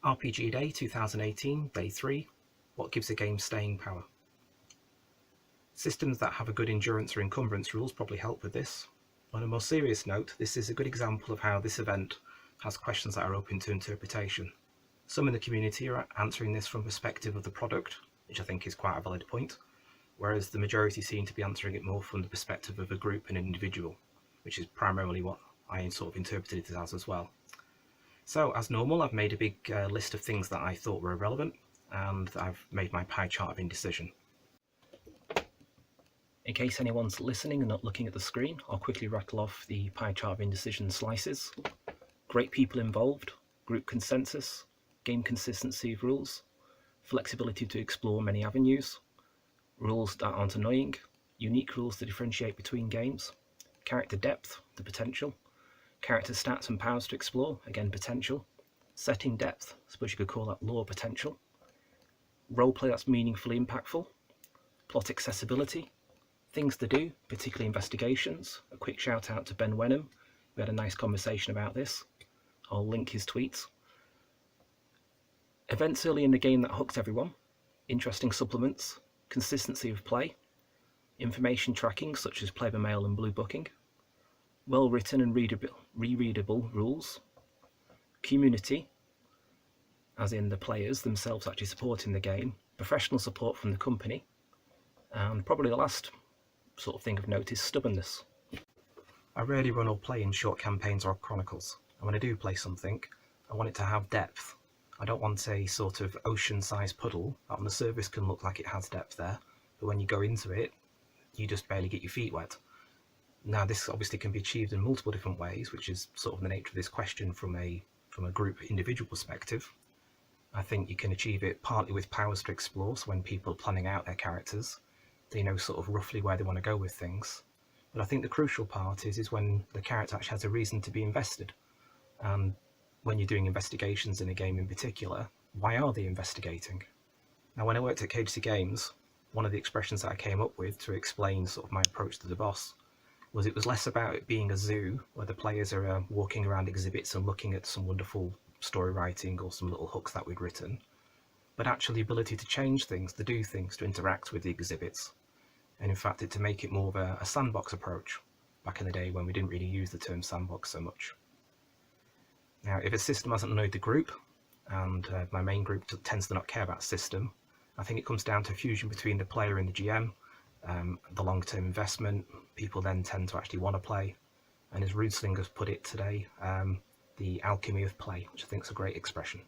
RPG Day 2018, Day 3, what gives a game staying power? Systems that have a good endurance or encumbrance rules probably help with this. On a more serious note, this is a good example of how this event has questions that are open to interpretation. Some in the community are answering this from the perspective of the product, which I think is quite a valid point, whereas the majority seem to be answering it more from the perspective of a group and an individual, which is primarily what I sort of interpreted it as well. So as normal, I've made a big list of things that I thought were relevant, and I've made my pie chart of indecision. In case anyone's listening and not looking at the screen, I'll quickly rattle off the pie chart of indecision slices. Great people involved, group consensus, game consistency of rules, flexibility to explore many avenues, rules that aren't annoying, unique rules to differentiate between games, character depth, the potential, character stats and powers to explore, again potential, setting depth, I suppose you could call that lore potential, roleplay that's meaningfully impactful, plot accessibility, things to do, particularly investigations. A quick shout out to Ben Wenham, we had a nice conversation about this. I'll link his tweets. Events early in the game that hooked everyone, interesting supplements, consistency of play, information tracking such as player mail and blue booking, well written and rereadable rules, community, as in the players themselves actually supporting the game, professional support from the company, and probably the last sort of thing of note is stubbornness. I rarely run or play in short campaigns or chronicles, and when I do play something, I want it to have depth. I don't want a sort of ocean-sized puddle that on the surface can look like it has depth there, but when you go into it, you just barely get your feet wet. Now this obviously can be achieved in multiple different ways, which is sort of the nature of this question from a group individual perspective. I think you can achieve it partly with powers to explore, so when people are planning out their characters, they know sort of roughly where they want to go with things. But I think the crucial part is when the character actually has a reason to be invested. And when you're doing investigations in a game in particular, why are they investigating? Now when I worked at KDC Games, one of the expressions that I came up with to explain sort of my approach to the boss was it was less about it being a zoo where the players are walking around exhibits and looking at some wonderful story writing or some little hooks that we'd written, but actually the ability to change things, to do things, to interact with the exhibits, and in fact to make it more of a sandbox approach, back in the day when we didn't really use the term sandbox so much. Now if a system hasn't annoyed the group, and my main group tends to not care about system, I think it comes down to a fusion between the player and the GM, the long-term investment, people then tend to actually want to play, and as Rudeslingers put it today, the alchemy of play, which I think is a great expression.